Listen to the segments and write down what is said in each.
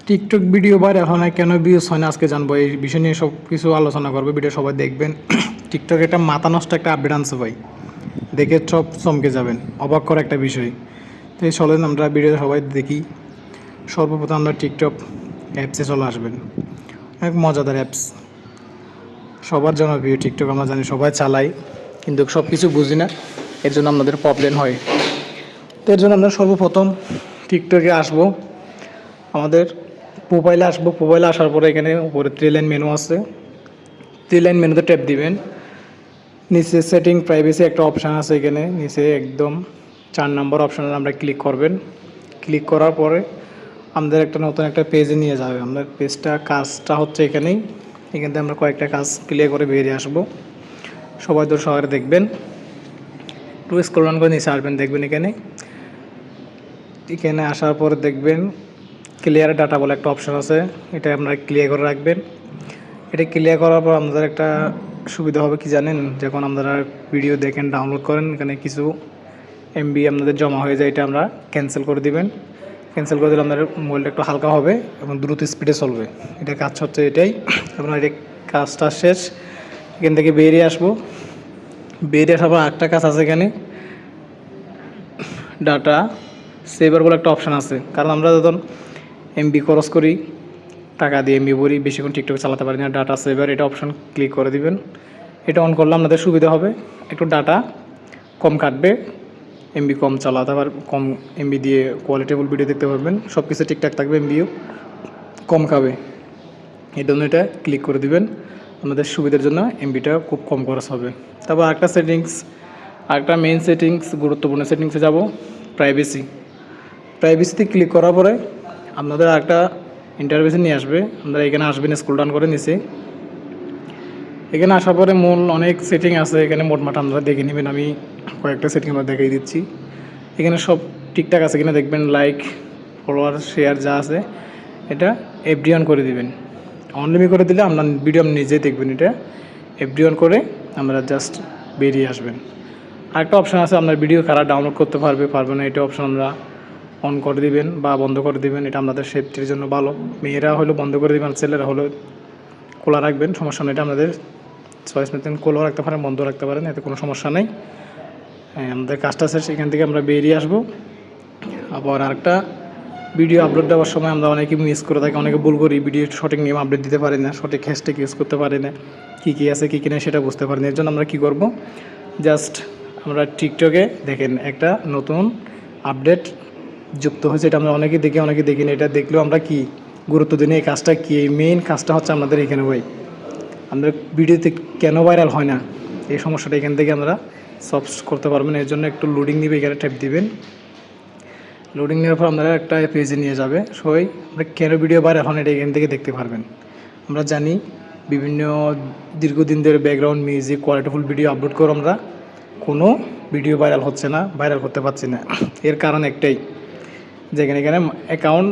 TikTok video viral হয় না, কেন ভিউজ হয় না, আজকে জানবো। এই বিষয় নিয়ে সব কিছু আলোচনা করবো, ভিডিও সবাই দেখবেন। টিকটক একটা মাথা নষ্ট একটা আপডেট আনছে ভাই, দেখে সব চমকে যাবেন, অবাক করা একটা বিষয়। তো এই চলেন আমরা ভিডিও সবাই দেখি। সর্বপ্রথম আমরা টিকটক অ্যাপসে চলে আসবেন। অনেক মজাদার অ্যাপস, সবার জনপ্রিয় টিকটক। আমরা জানি সবাই চালাই, কিন্তু সব কিছু বুঝি না, এর জন্য আমাদের প্রবলেম হয়। তো এর জন্য আমরা সর্বপ্রথম টিকটকে আসবো, আমাদের প্রোফাইলে আসবো। প্রোফাইলে আসার পরে এখানে উপরে 3 লাইন মেনু আছে, 3 লাইন মেনুতে ট্যাপ দিবেন। নিচে সেটিং প্রাইভেসি একটা অপশান আছে, এখানে নিচে একদম 4 নম্বর অপশানে আমরা ক্লিক করবেন। ক্লিক করার পরে আমাদের একটা নতুন একটা পেজে নিয়ে যাবে। আমাদের পেজটা কাজটা হচ্ছে এখানেই, এখান থেকে আমরা কয়েকটা কাজ ক্লিয়ার করে বেরিয়ে আসবো। সবাই তো সবাই দেখবেন, একটু স্ক্রল ডাউন করে নিচে আসবেন, দেখবেন এখানে এখানে আসার পরে দেখবেন ক্লিয়ার ডাটা বলে একটা অপশান আছে, এটা আপনারা ক্লিয়ার করে রাখবেন। এটা ক্লিয়ার করার পর আমাদের একটা সুবিধা হবে কি জানেন, যখন আপনারা ভিডিও দেখেন ডাউনলোড করেন, এখানে কিছু এমবি আপনাদের জমা হয়ে যায়, এটা আমরা ক্যান্সেল করে দিবেন। ক্যান্সেল করে দিলে আপনাদের মোবাইলটা একটু হালকা হবে এবং দ্রুত স্পিডে চলবে। এটা কাজ হচ্ছে এটাই। আপনার এটা কাজটা শেষ, এখান থেকে বেরিয়ে আসবো। বেরিয়ে আসার পর একটা কাজ আছে, এখানে ডাটা সেভার বলে একটা অপশান আছে। কারণ আমরা যখন এমবি খরচ করি, টাকা দিয়ে এমবি ভরি, বেশিক্ষণ টিকটক চালাতে পারি না, ডাটা সেভার এটা অপশান ক্লিক করে দিবেন। এটা অন করলে আপনাদের সুবিধা হবে, একটু ডাটা কম কাটবে, এমবি কম চালাতে পারবে, কম এমবি দিয়ে কোয়ালিটেবল ভিডিও দেখতে পারবেন, সব কিছু ঠিকঠাক থাকবে, এমবিও কম খাবে। এই জন্য এটা ক্লিক করে দিবেন, আমাদের সুবিধার জন্য এমবিটা খুব কম খরচ হবে। তারপর আরেকটা সেটিংস, আরেকটা মেইন সেটিংস, গুরুত্বপূর্ণ সেটিংসে যাব, প্রাইভেসি। প্রাইভেসিতে ক্লিক করার পরে আপনাদের আরেকটা ইন্টারফেসে নিয়ে আসবে। আপনারা এখানে আসবেন, স্ক্রল ডাউন করে নিচে। এখানে আসার পরে মূল অনেক সেটিং আছে, এখানে মোটমাট আপনারা দেখে নেবেন। আমি কয়েকটা সেটিং আমরা দেখিয়ে দিচ্ছি। এখানে সব ঠিকঠাক আছে কিনা দেখবেন, লাইক, ফলোয়ার, শেয়ার যা আছে এটা এফডি অন করে দিবেন। অনলিমি করে দিলে আপনার ভিডিও আপনি নিজেই দেখবেন। এটা এফডি অন করে আমরা জাস্ট বেরিয়ে আসবেন। আরেকটা অপশান আছে, আপনার ভিডিও কারা ডাউনলোড করতে পারবে না, এটা অপশান আমরা অন করে দিবেন বা বন্ধ করে দিবেন। এটা আপনাদের সেফটির জন্য ভালো। মেয়েরা হলো বন্ধ করে দিবেন, ছেলেরা হলো খোলা রাখবেন, সমস্যা নেই। এটা আপনাদের চয়েস মতন খোলা রাখতে পারেন, বন্ধ রাখতে পারেন, এতে কোনো সমস্যা নেই। আমাদের কাজটা শেষ, এখান থেকে আমরা বেরিয়ে আসবো। আবার আরেকটা, ভিডিও আপলোড দেওয়ার সময় আমরা অনেকে মিস করে থাকি, অনেকে ভুল করি, ভিডিও সঠিক নিয়ম আপডেট দিতে পারি না, সঠিক হ্যাশট্যাগ ইউজ করতে পারি না, কী আছে কী নেই সেটা বুঝতে পারি না। এর জন্য আমরা কী করব, জাস্ট আমরা টিকটকে দেখেন একটা নতুন আপডেট যুক্ত হয়েছে, এটা আমরা অনেকে দেখি অনেকে দেখি না। এটা দেখলেও আমরা কি গুরুত্ব দিই না, এই কাজটা কী, এই মেইন কাজটা হচ্ছে আমাদের এখানে ভাই, আমাদের ভিডিওতে কেন ভাইরাল হয় না, এই সমস্যাটা এখান থেকে আমরা সলভ করতে পারবেন। এর জন্য একটু লোডিং দিবে, এখানে ট্যাপ দিবেন। লোডিং নেওয়ার পর আপনারা একটা পেজে নিয়ে যাবে। সবাই আমরা কেন ভিডিও ভাইরাল হয় এটা এখান থেকে দেখতে পারবেন। আমরা জানি বিভিন্ন দীর্ঘদিন ধরে ব্যাকগ্রাউন্ড মিউজিক কোয়ালিটিফুল ভিডিও আপলোড করে আমরা কোনো ভিডিও ভাইরাল হচ্ছে না, ভাইরাল করতে পারছি না। এর কারণ একটাই, যেখানে এখানে অ্যাকাউন্ট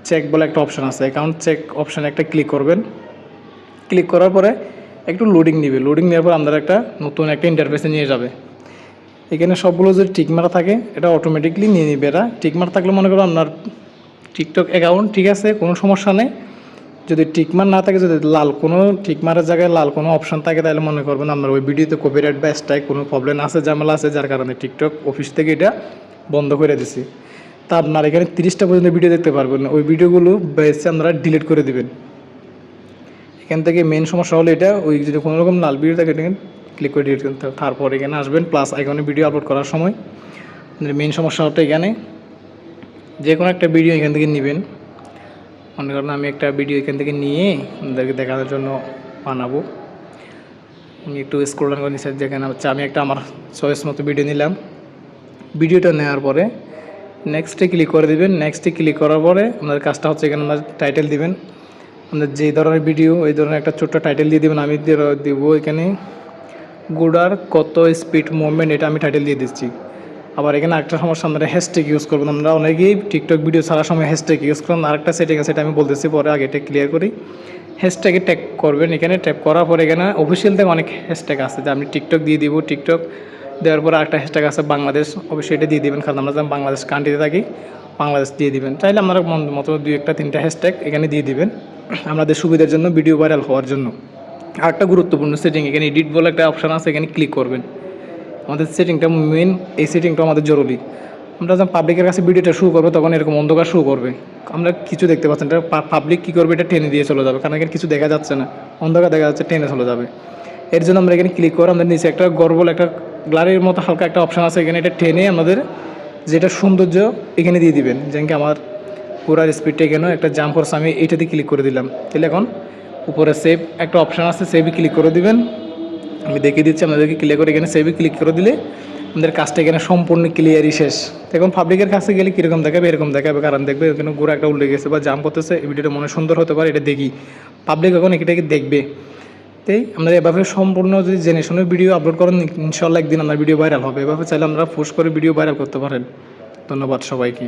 চেক বলে একটা অপশান আছে, অ্যাকাউন্ট চেক অপশানে একটা ক্লিক করবেন। ক্লিক করার পরে একটু লোডিং নেবে, লোডিং নেওয়ার পর আপনারা একটা নতুন একটা ইন্টারফেসে নিয়ে যাবে। এখানে সবগুলো যদি টিকমারা থাকে এটা অটোমেটিকলি নিয়ে নেবে। এরা টিকমার থাকলে মনে করো আপনার টিকটক অ্যাকাউন্ট ঠিক আছে, কোনো সমস্যা নেই। যদি টিকমার না থাকে, যদি লাল কোনো টিকমারের জায়গায় লাল কোনো অপশান থাকে, তাহলে মনে করবেন আপনার ওই ভিডিওতে কপিরাইট বা স্ট্রাইক কোনো প্রবলেম আছে, ঝামেলা আছে, যার কারণে টিকটক অফিস থেকে এটা বন্ধ করে দিছি। তা আপনার এখানে 30টা পর্যন্ত ভিডিও দেখতে পারবেন, ওই ভিডিওগুলো বেছে আপনারা ডিলিট করে দেবেন। এখান থেকে মেন সমস্যা হলো এটা, ওই যদি কোনো রকম লাল ভিডিও থাকে এখানে ক্লিক করে ডিলিট করতে হবে। তারপর এখানে আসবেন প্লাস আইকনে, ভিডিও আপলোড করার সময় মেন সমস্যা হতো এখানে, যে কোনো একটা ভিডিও এখান থেকে নেবেন। মনে করেন আমি একটা ভিডিও এখান থেকে নিয়ে আপনাদেরকে দেখানোর জন্য বানাবো। আমি একটু স্ক্রল ডাউন করে নিচ্ছি, যেখানে হচ্ছে আমি একটা আমার চয়েস মতো ভিডিও নিলাম। ভিডিওটা নেওয়ার পরে নেক্সটে ক্লিক করে দেবেন। নেক্সটে ক্লিক করার পরে আপনাদের কাজটা হচ্ছে এখানে আপনার টাইটেল দিবেন। আপনাদের যে ধরনের ভিডিও ওই ধরনের একটা ছোট্ট টাইটেল দিয়ে দেবেন। আমি দেবো এখানে গুডার কত স্পিড মুভমেন্ট, এটা আমি টাইটেল দিয়ে দিচ্ছি। আবার এখানে একটা সমস্যা, আমরা হ্যাশট্যাগ ইউজ করবেন। আমরা অনেকেই টিকটক ভিডিও ছাড়ার সময় হ্যাশট্যাগ ইউজ করেন। আরেকটা সেটিং আছে, এটা আমি বলতেছি পরে, আগে এটা ক্লিয়ার করি। হ্যাশট্যাগে ট্যাগ করবেন, এখানে ট্যাপ করার পরে এখানে অফিসিয়াল থেকে অনেক হ্যাশট্যাগ আছে, যে আমি টিকটক দিয়ে দিব। টিকটক দেওয়ার পরে আরেকটা হ্যাশট্যাগ আছে বাংলাদেশ, অবশ্যই এটা দিয়ে দেবেন, কারণ আমরা যখন বাংলাদেশ কান্ট্রিতে থাকি বাংলাদেশ দিয়ে দিবেন। চাইলে আপনারা মন মতো 2-3টা হ্যাশট্যাগ এখানে দিয়ে দিবেন আমাদের সুবিধার জন্য, ভিডিও ভাইরাল হওয়ার জন্য। আরেকটা গুরুত্বপূর্ণ সেটিং, এখানে এডিট বলে একটা অপশান আছে, এখানে ক্লিক করবেন। আমাদের সেটিংটা মেন, এই সেটিংটা আমাদের জরুরি। আমরা যখন পাবলিকের কাছে ভিডিওটা শুরু করবো তখন এরকম অন্ধকার শুরু করবে, আমরা কিছু দেখতে পাচ্ছেন, এটা পাবলিক কী করবে, এটা টেনে দিয়ে চলে যাবে, কারণ এখানে কিছু দেখা যাচ্ছে না, অন্ধকার দেখা যাচ্ছে, টেনে চলে যাবে। এর জন্য আমরা এখানে ক্লিক করে আমাদের নিচে একটা গর্বল একটা গ্লারের মতো হালকা একটা অপশান আছে, এখানে এটা টেনে আমাদের যেটা সৌন্দর্য এখানে দিয়ে দিবেন। যেমন কি আমার পুরার স্পিডটা এখানেও একটা জাম্প করছে, আমি এইটাতে ক্লিক করে দিলাম। তাহলে এখন উপরে সেভ একটা অপশান আছে, সেভে ক্লিক করে দিবেন। আমি দেখিয়ে দিচ্ছি আপনাদেরকে, ক্লিক করে এখানে সেভে ক্লিক করে দিলে আমাদের কাজটা এখানে সম্পূর্ণ ক্লিয়ারই শেষ। এখন পাবলিকের কাছে গেলে কীরকম দেখাবে, এরকম দেখাবে, কারণ দেখবে এখানে গোড়া একটা উল্টে গেছে বা জাম্প করতেছে, এই ভিডিওটা মনে সুন্দর হতে পারে, এটা দেখি পাবলিক এখন এটাকে দেখবে। তাই আমরা এভাবে সম্পূর্ণ যদি জেনে শুনে ভিডিও আপলোড করেন, ইনশাল্লাহ একদিন আপনার ভিডিও ভাইরাল হবে। এভাবে চাইলে আমরা পোস্ট করে ভিডিও ভাইরাল করতে পারেন। ধন্যবাদ সবাইকে।